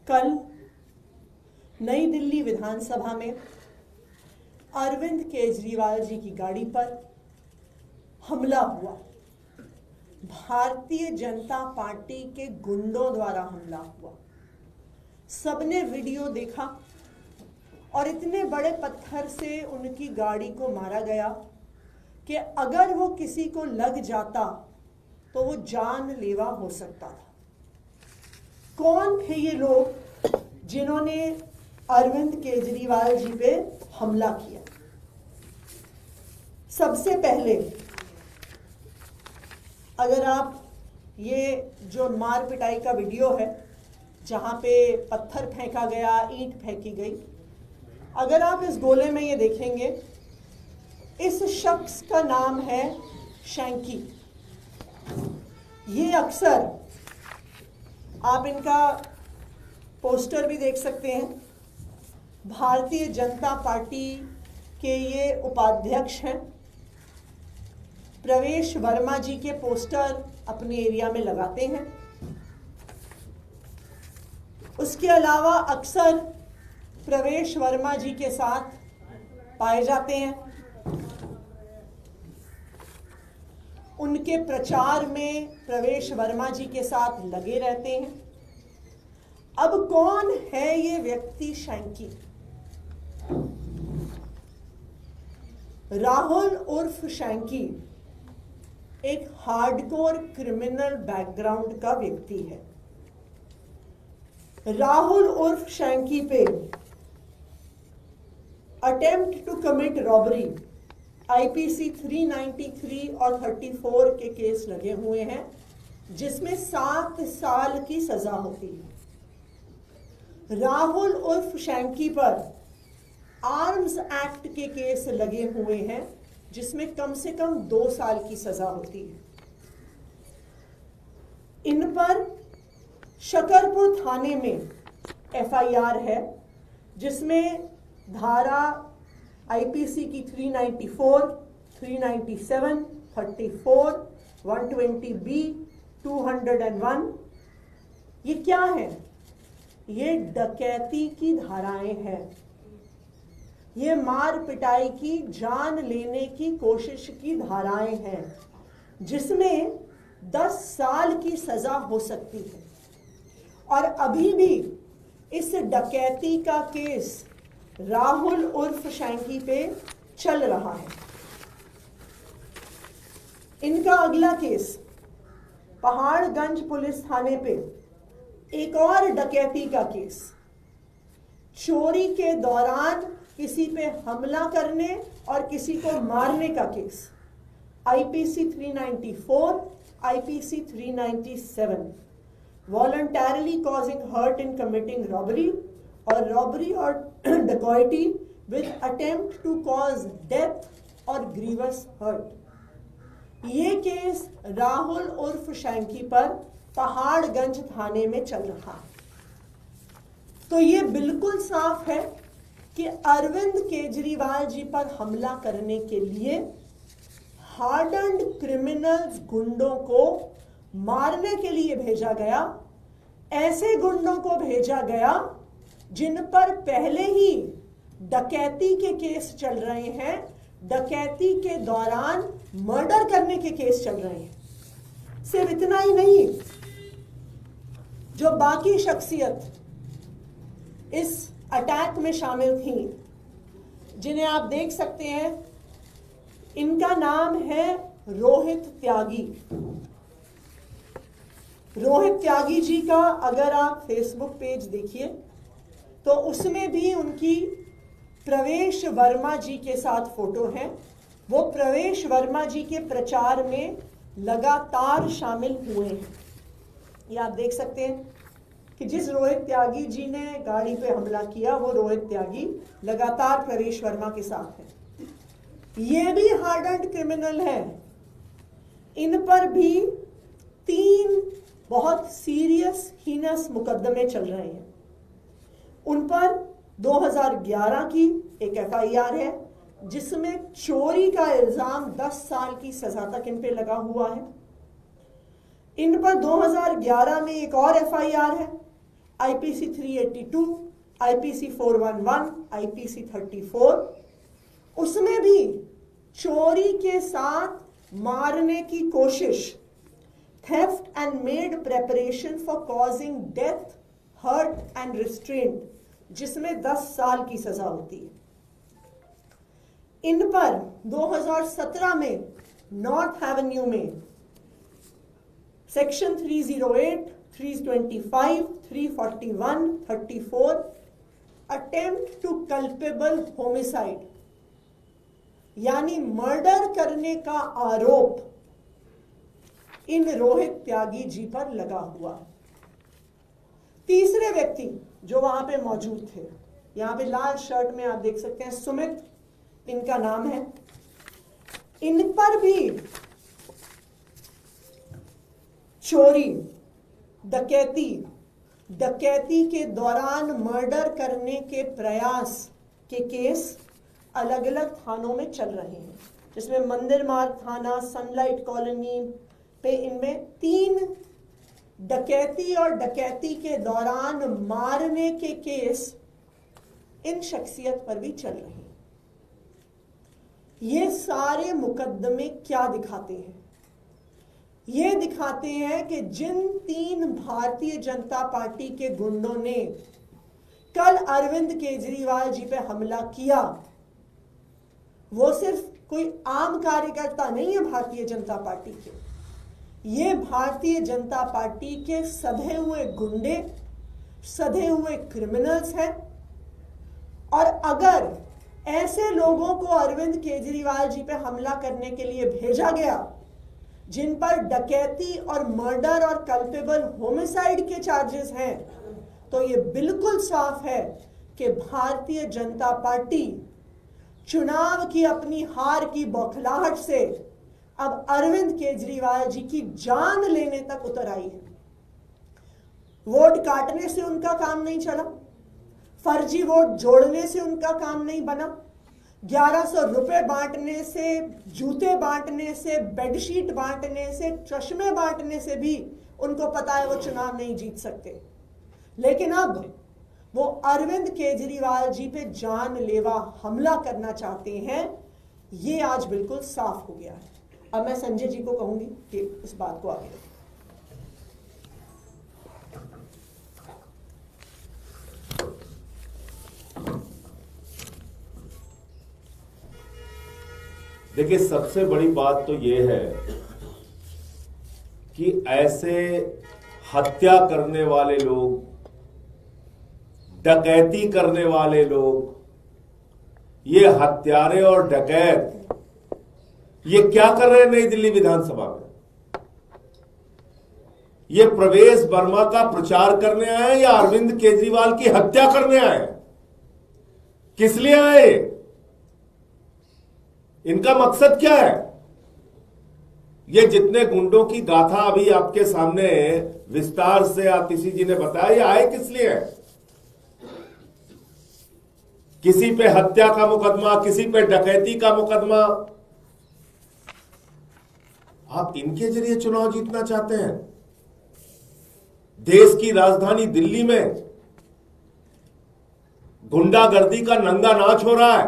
कल नई दिल्ली विधानसभा में अरविंद केजरीवाल जी की गाड़ी पर हमला हुआ। भारतीय जनता पार्टी के गुंडों द्वारा हमला हुआ। सबने वीडियो देखा और इतने बड़े पत्थर से उनकी गाड़ी को मारा गया कि अगर वो किसी को लग जाता तो वो जानलेवा हो सकता था। कौन थे ये लोग जिन्होंने अरविंद केजरीवाल जी पे हमला किया? सबसे पहले अगर आप ये जो मार पिटाई का वीडियो है जहां पे पत्थर फेंका गया, ईंट फेंकी गई, अगर आप इस गोले में ये देखेंगे, इस शख्स का नाम है शैंकी। ये अक्सर आप इनका पोस्टर भी देख सकते हैं। भारतीय जनता पार्टी के ये उपाध्यक्ष हैं। प्रवेश वर्मा जी के पोस्टर अपने एरिया में लगाते हैं। उसके अलावा अक्सर प्रवेश वर्मा जी के साथ पाए जाते हैं। उनके प्रचार में प्रवेश वर्मा जी के साथ लगे रहते हैं। अब कौन है ये व्यक्ति शैंकी? राहुल उर्फ शैंकी एक हार्डकोर क्रिमिनल बैकग्राउंड का व्यक्ति है। राहुल उर्फ शैंकी पे attempt to commit robbery IPC 393 और 34 के केस लगे हुए हैं, जिसमें 7 साल की सजा होती है। राहुल उर्फ शैंकी पर आर्म्स एक्ट के केस लगे हुए हैं, जिसमें कम से कम 2 साल की सजा होती है। इन पर शकरपुर थाने में एफआईआर है, जिसमें धारा आईपीसी की 394, 397, 34, 120B, 201 ये क्या है? ये डकैती की धाराएं हैं। ये मार पिटाई की, जान लेने की कोशिश की धाराएं हैं, जिसमें 10 साल की सजा हो सकती है। और अभी भी इस डकैती का केस राहुल उर्फ शैंकी पे चल रहा है। इनका अगला केस पहाड़गंज पुलिस थाने पे एक और डकैती का केस, चोरी के दौरान किसी पे हमला करने और किसी को मारने का case, IPC 394, IPC 397, voluntarily causing hurt in committing robbery और रॉबरी और डकैती with attempt to cause death और ग्रीवस हर्ट। ये केस राहुल उर्फ शैंकी पर पहाड़गंज थाने में चल रहा है। तो ये बिल्कुल साफ है कि अरविंद केजरीवाल जी पर हमला करने के लिए हार्डन्ड क्रिमिनल्स गुंडों को मारने के लिए भेजा गया। ऐसे गुंडों को भेजा गया जिन पर पहले ही डकैती के केस चल रहे हैं, डकैती के दौरान मर्डर करने के केस चल रहे हैं। सिर्फ इतना ही नहीं, जो बाकी शख्सियत इस अटैक में शामिल थी, जिन्हें आप देख सकते हैं, इनका नाम है रोहित त्यागी। रोहित त्यागी जी का अगर आप फेसबुक पेज देखिए तो उसमें भी उनकी प्रवेश वर्मा जी के साथ फोटो है। वो प्रवेश वर्मा जी के प्रचार में लगातार शामिल हुए हैं। ये आप देख सकते हैं कि जिस रोहित त्यागी जी ने गाड़ी पे हमला किया, वो रोहित त्यागी लगातार प्रवेश वर्मा के साथ है। ये भी हार्डन्ड क्रिमिनल है। इन पर भी 3 बहुत सीरियस हीनस मुकदमे चल रहे हैं। उन पर 2011 की एक एफआईआर है, जिसमें चोरी का इल्जाम 10 साल की सजा तक इन पे लगा हुआ है। इन पर 2011 में एक और एफआईआर है, आईपीसी 382, आईपीसी 411, आईपीसी 34। उसमें भी चोरी के साथ मारने की कोशिश, theft and made preparation for causing death, hurt and restraint, जिसमें 10 साल की सजा होती है। इन पर 2017 में नॉर्थ एवेन्यू में section 308, 325, 341, 34 attempt to culpable homicide यानी मर्डर करने का आरोप इन रोहित त्यागी जी पर लगा हुआ। तीसरे व्यक्ति जो वहां पे मौजूद थे, यहां पे लाल शर्ट में आप देख सकते हैं, सुमित इनका नाम है। इन पर भी चोरी, डकैती के दौरान मर्डर करने के प्रयास के केस अलग अलग थानों में चल रहे हैं, जिसमें मंदिर मार्ग थाना, सनलाइट कॉलोनी पे इनमें 3 डकैती और डकैती के दौरान मारने के केस इन शख्सियत पर भी चल रहे हैं। ये सारे मुकदमे क्या दिखाते हैं? ये दिखाते हैं कि जिन 3 भारतीय जनता पार्टी के गुंडों ने कल अरविंद केजरीवाल जी पे हमला किया, वो सिर्फ कोई आम कार्यकर्ता नहीं है भारतीय जनता पार्टी के। ये भारतीय जनता पार्टी के सधे हुए गुंडे, सधे हुए क्रिमिनल्स हैं। और अगर ऐसे लोगों को अरविंद केजरीवाल जी पे हमला करने के लिए भेजा गया, जिन पर डकैती और मर्डर और कल्पेबल होमिसाइड के चार्जेस हैं, तो ये बिल्कुल साफ है कि भारतीय जनता पार्टी चुनाव की अपनी हार की बौखलाहट से अब अरविंद केजरीवाल जी की जान लेने तक उतर आई है। वोट काटने से उनका काम नहीं चला, फर्जी वोट जोड़ने से उनका काम नहीं बना, 1100 रुपए बांटने से, जूते बांटने से, बेडशीट बांटने से, चश्मे बांटने से भी उनको पता है वो चुनाव नहीं जीत सकते। लेकिन अब वो अरविंद केजरीवाल जी पे जानलेवा हमला करना चाहते हैं, ये आज बिल्कुल साफ हो गया है। अब मैं संजय जी को कहूंगी कि इस बात को आगे रखें। देखिए, सबसे बड़ी बात तो ये है कि ऐसे हत्या करने वाले लोग, डकैती करने वाले लोग, ये हत्यारे और डकैत ये क्या कर रहे हैं नई दिल्ली विधानसभा में? ये प्रवेश वर्मा का प्रचार करने आए या अरविंद केजरीवाल की हत्या करने आए? किस लिए आए? इनका मकसद क्या है? ये जितने गुंडों की गाथा अभी आपके सामने विस्तार से आतिशी जी ने बताया, ये आए किस लिए? किसी पे हत्या का मुकदमा, किसी पे डकैती का मुकदमा, आप इनके जरिए चुनाव जीतना चाहते हैं? देश की राजधानी दिल्ली में गुंडागर्दी का नंगा नाच हो रहा है,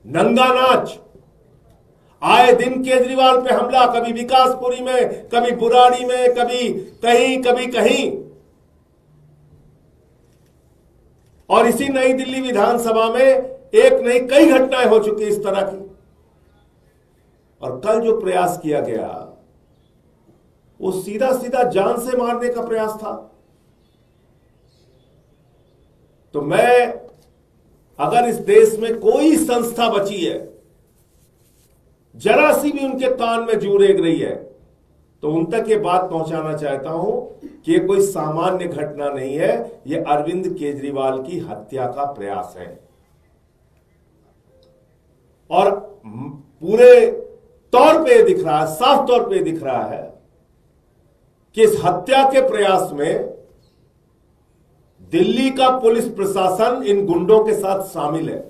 नंगा नाच। आए दिन केजरीवाल पे हमला, कभी विकासपुरी में, कभी बुराड़ी में, कभी कहीं। और इसी नई दिल्ली विधानसभा में एक नहीं कई घटनाएं हो चुकी इस तरह की। और कल जो प्रयास किया गया वो सीधा सीधा जान से मारने का प्रयास था। तो मैं, अगर इस देश में कोई संस्था बची है, जरा सी भी उनके कान में जू रेंग रही है, तो उन तक ये बात पहुंचाना चाहता हूं कि ये कोई सामान्य घटना नहीं है, ये अरविंद केजरीवाल की हत्या का प्रयास है। और पूरे तौर पे दिख रहा है, साफ तौर पे दिख रहा है कि इस हत्या के प्रयास में दिल्ली का पुलिस प्रशासन इन गुंडों के साथ शामिल है।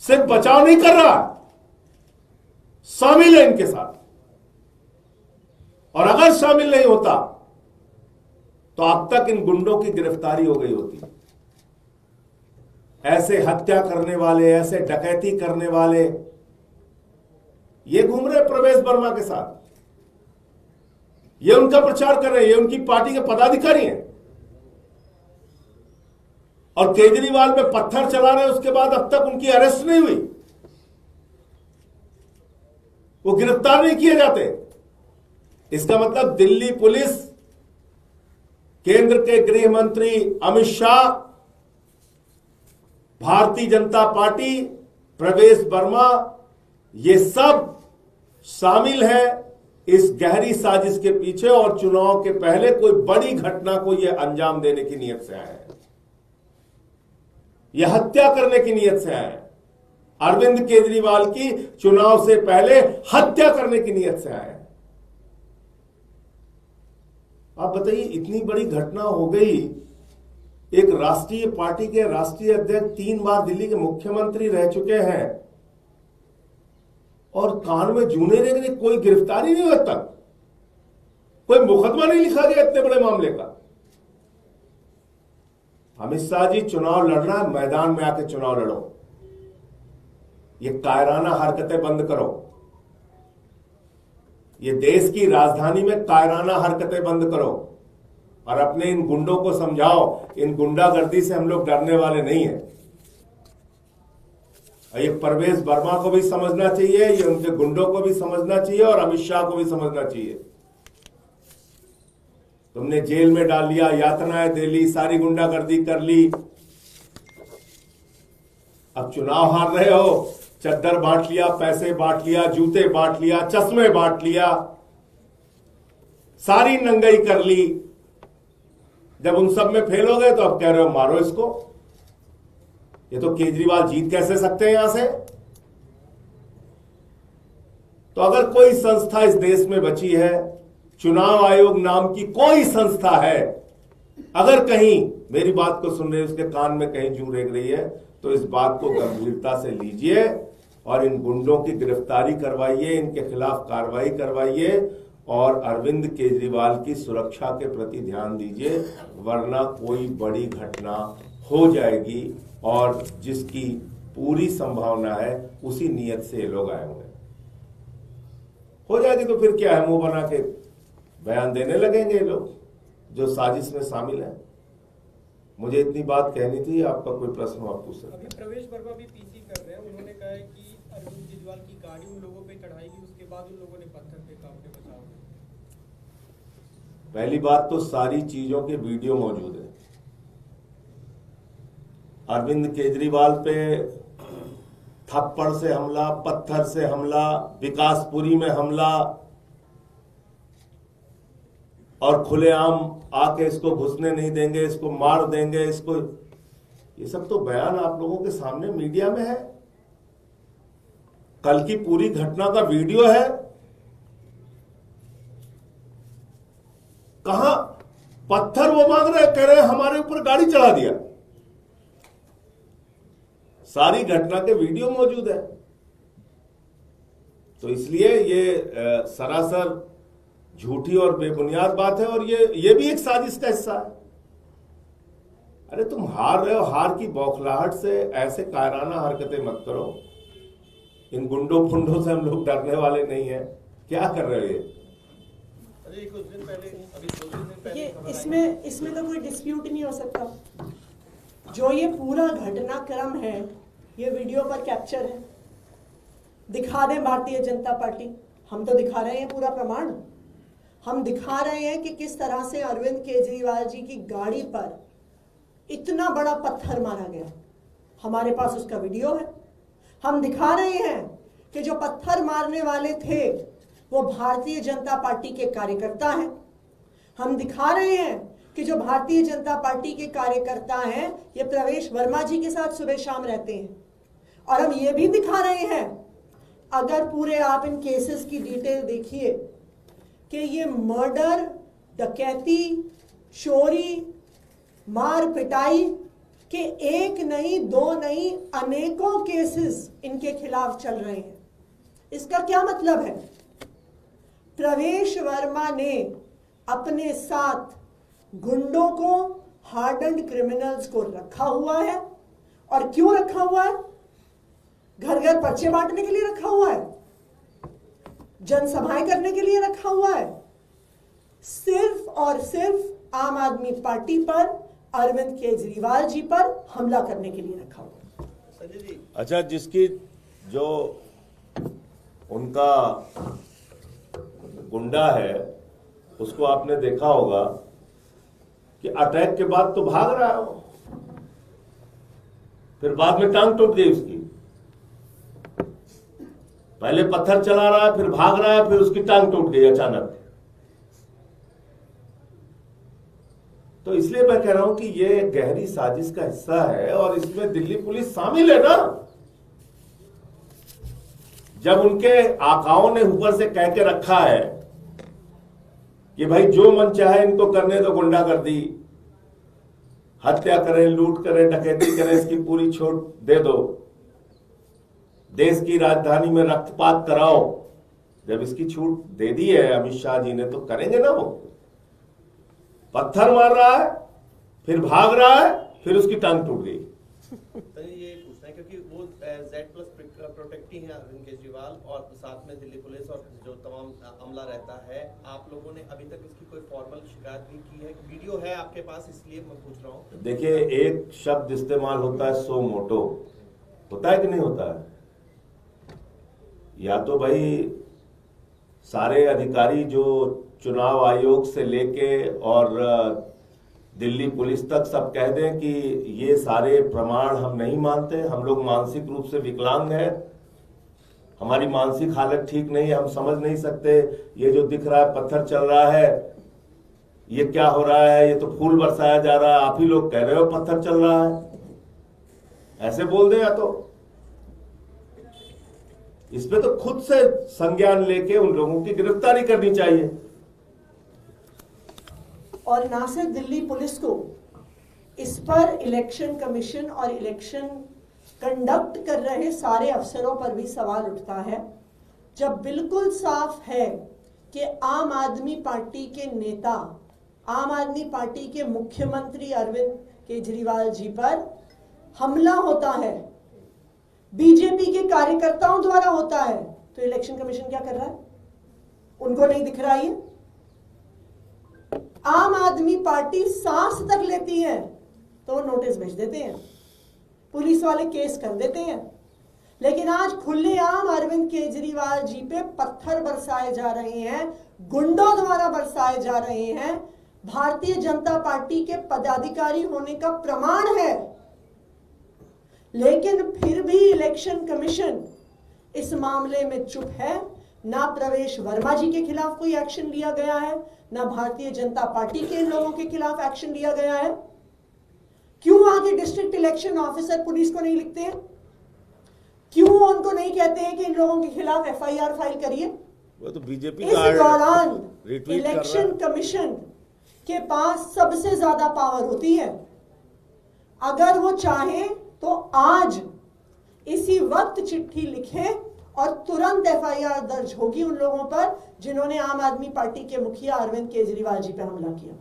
सिर्फ बचाव नहीं कर रहा, शामिल है इनके साथ। और अगर शामिल नहीं होता तो अब तक इन गुंडों की गिरफ्तारी हो गई होती। ऐसे हत्या करने वाले, ऐसे डकैती करने वाले ये घूम रहे प्रवेश वर्मा के साथ, ये उनका प्रचार कर रहे हैं, ये उनकी पार्टी के पदाधिकारी हैं। और केजरीवाल पे पत्थर चला रहे हैं, उसके बाद अब तक उनकी अरेस्ट नहीं हुई, वो गिरफ्तार नहीं किए जाते। इसका मतलब दिल्ली पुलिस, केंद्र के गृह मंत्री अमित शाह, भारतीय जनता पार्टी, प्रवेश वर्मा, ये सब शामिल है इस गहरी साजिश के पीछे और चुनाव के पहले कोई बड़ी घटना को यह अंजाम देने की नीयत से आए हैं, यह हत्या करने की नीयत से आए हैं। अरविंद केजरीवाल की चुनाव से पहले हत्या करने की नीयत से आए हैं। आप बताइए, इतनी बड़ी घटना हो गई, एक राष्ट्रीय पार्टी के राष्ट्रीय अध्यक्ष 3 बार दिल्ली के मुख्यमंत्री रह चुके हैं और कान में जूं नहीं रह, कोई गिरफ्तारी नहीं हुई तक, कोई मुकदमा नहीं लिखा गया इतने बड़े मामले का। अमित शाह जी, चुनाव लड़ना है, मैदान में आके चुनाव लड़ो, ये कायराना हरकतें बंद करो, ये देश की राजधानी में कायराना हरकतें बंद करो और अपने इन गुंडों को समझाओ, इन गुंडागर्दी से हम लोग डरने वाले नहीं हैं। ये प्रवेश वर्मा को भी समझना चाहिए, ये उनके गुंडों को भी समझना चाहिए और अमित शाह को भी समझना चाहिए। तुमने जेल में डाल लिया, यातनाएं दे ली, सारी गुंडागर्दी कर ली, अब चुनाव हार रहे हो, चद्दर बांट लिया, पैसे बांट लिया, जूते बांट लिया, चश्मे बांट लिया, सारी नंगाई कर ली। जब उन सब में फेल हो गए तो अब कह रहे हो मारो इसको। ये तो केजरीवाल जीत कैसे सकते हैं यहां से? तो अगर कोई संस्था इस देश में बची है, चुनाव आयोग नाम की कोई संस्था है, अगर कहीं मेरी बात को सुन रहे, उसके कान में कहीं जूं रेंग रही है, तो इस बात को गंभीरता से लीजिए और इन गुंडों की गिरफ्तारी करवाइए, इनके खिलाफ कार्रवाई करवाइए और अरविंद केजरीवाल की सुरक्षा के प्रति ध्यान दीजिए, वरना कोई बड़ी घटना हो जाएगी और जिसकी पूरी संभावना है उसी नियत से ये लोग आए हुए हो जाएगी। तो फिर क्या है, मुंह बना के बयान देने लगेंगे लोग जो साजिश में शामिल है। मुझे इतनी बात कहनी थी। आपका कोई प्रश्न हो आप पूछ सकते हैं। अभी प्रवेश वर्मा भी पीसी कर रहे हैं, उन्होंने कहा है कि अरविंद केजरीवाल की गाड़ी उन लोगों पे चढ़ाएगी, उसके बाद उन लोगों ने पत्थर फेंका अपने बचाव में। पहली बात तो सारी चीजों के वीडियो मौजूद है। अरविंद केजरीवाल पे थप्पड़ से हमला, पत्थर से हमला, विकासपुरी में हमला और खुलेआम आके इसको घुसने नहीं देंगे, इसको मार देंगे, इसको, ये सब तो बयान आप लोगों के सामने मीडिया में है। कल की पूरी घटना का वीडियो है। कहां पत्थर वो मांग रहे, कह रहे हमारे ऊपर गाड़ी चढ़ा दिया। सारी घटना के वीडियो मौजूद है। तो इसलिए ये सरासर झूठी और बेबुनियाद बात है और ये भी एक साजिश का हिस्सा है। अरे तुम हार रहे हो, हार की बौखलाहट से ऐसे कायराना हरकतें मत करो। इन गुंडों फुंडों से हम लोग डरने वाले नहीं हैं। क्या कर रहे हो ये? कुछ दिन पहले, अभी 2 दिन पहले इसमें तो कोई डिस्प्यूट नहीं हो सकता। जो ये पूरा घटनाक्रम है, ये वीडियो पर कैप्चर है। दिखा दें भारतीय जनता पार्टी, हम तो दिखा रहे हैं पूरा प्रमाण। हम दिखा रहे हैं कि किस तरह से अरविंद केजरीवाल जी की गाड़ी पर इतना बड़ा पत्थर मारा गया। हमारे पास उसका वीडियो है। हम दिखा रहे हैं कि जो पत्थर मारने वाले थे वो भारतीय जनता पार्टी के कार्यकर्ता हैं। हम दिखा रहे हैं कि जो भारतीय जनता पार्टी के कार्यकर्ता हैं, ये प्रवेश वर्मा जी के साथ सुबह शाम रहते हैं। और हम ये भी दिखा रहे हैं, अगर पूरे आप इन केसेस की डिटेल देखिए, कि ये मर्डर, डकैती, चोरी, मार पिटाई के एक नहीं, 2 नहीं, अनेकों केसेस इनके खिलाफ चल रहे हैं। इसका क्या मतलब है? प्रवेश वर्मा ने अपने साथ गुंडों को, हार्डन्ड क्रिमिनल्स को रखा हुआ है। और क्यों रखा हुआ है? घर घर पर्चे बांटने के लिए रखा हुआ है, जनसभाएं करने के लिए रखा हुआ है, सिर्फ और सिर्फ आम आदमी पार्टी पर, अरविंद केजरीवाल जी पर हमला करने के लिए रखा हुआ है। संजय जी, अच्छा, जिसकी जो उनका गुंडा है उसको आपने देखा होगा कि अटैक के बाद तो भाग रहा है वो, फिर बाद में टांग टूट गई उसकी। पहले पत्थर चला रहा है, फिर भाग रहा है, फिर उसकी टांग टूट गई अचानक। तो इसलिए मैं कह रहा हूं कि ये गहरी साजिश का हिस्सा है और इसमें दिल्ली पुलिस शामिल है ना। जब उनके आकाओं ने ऊपर से कह के रखा है कि भाई जो मन चाहे इनको करने दो, गुंडागर्दी, हत्या करें, लूट करें, डकैती करें, इसकी पूरी छूट दे दो, देश की राजधानी में रक्तपात कराओ। जब इसकी छूट दे दी है अमित शाह जी ने, तो करेंगे ना वो। पत्थर मार रहा है, फिर भाग रहा है, फिर उसकी टांग टूट गई। ये पूछना है क्योंकि वो Z+ प्रोटेक्टिंग है अरविंद केजरीवाल, और साथ में दिल्ली पुलिस और जो तमाम अमला रहता है। आप लोगों ने अभी तक इसकी कोई फॉर्मल शिकायत नहीं की है? वीडियो है आपके पास, इसलिए मैं पूछ रहा हूँ। देखिए, एक शब्द इस्तेमाल होता है सो मोटो, होता है कि नहीं होता है? या तो भाई सारे अधिकारी जो चुनाव आयोग से लेके और दिल्ली पुलिस तक सब कह दें कि ये सारे प्रमाण हम नहीं मानते, हम लोग मानसिक रूप से विकलांग हैं, हमारी मानसिक हालत ठीक नहीं है, हम समझ नहीं सकते, ये जो दिख रहा है पत्थर चल रहा है, ये क्या हो रहा है, ये तो फूल बरसाया जा रहा है, आप ही लोग कह रहे हो पत्थर चल रहा है, ऐसे बोल दें। या तो इस पे तो खुद से संज्ञान लेके उन लोगों की गिरफ्तारी करनी चाहिए। और ना सिर्फ दिल्ली पुलिस को, इस पर इलेक्शन कमीशन और इलेक्शन कंडक्ट कर रहे सारे अफसरों पर भी सवाल उठता है, जब बिल्कुल साफ है कि आम आदमी पार्टी के नेता, आम आदमी पार्टी के मुख्यमंत्री अरविंद केजरीवाल जी पर हमला होता है, बीजेपी के कार्यकर्ताओं द्वारा होता है, तो इलेक्शन कमीशन क्या कर रहा है? उनको नहीं दिख रहा है? आम आदमी पार्टी सांस तक लेती है तो वो नोटिस भेज देते हैं, पुलिस वाले केस कर देते हैं। लेकिन आज खुलेआम अरविंद केजरीवाल जी पे पत्थर बरसाए जा रहे हैं, गुंडों द्वारा बरसाए जा रहे हैं, भारतीय जनता पार्टी के पदाधिकारी होने का प्रमाण है। लेकिन फिर भी इलेक्शन कमीशन इस मामले में चुप है। ना प्रवेश वर्मा जी के खिलाफ कोई एक्शन लिया गया है, ना भारतीय जनता पार्टी के इन लोगों के खिलाफ एक्शन लिया गया है। क्यों आगे डिस्ट्रिक्ट इलेक्शन ऑफिसर पुलिस को नहीं लिखते हैं? क्यों उनको नहीं कहते हैं कि इन लोगों के खिलाफ FIR फाइल करिए? वो तो बीजेपी इस दौरान रिट्वीट इलेक्शन कमीशन के पास सबसे ज्यादा पावर होती है। अगर वो चाहे तो आज इसी वक्त चिट्ठी लिखे और तुरंत FIR दर्ज होगी उन लोगों पर जिन्होंने आम आदमी पार्टी के मुखिया अरविंद केजरीवाल जी पर हमला किया।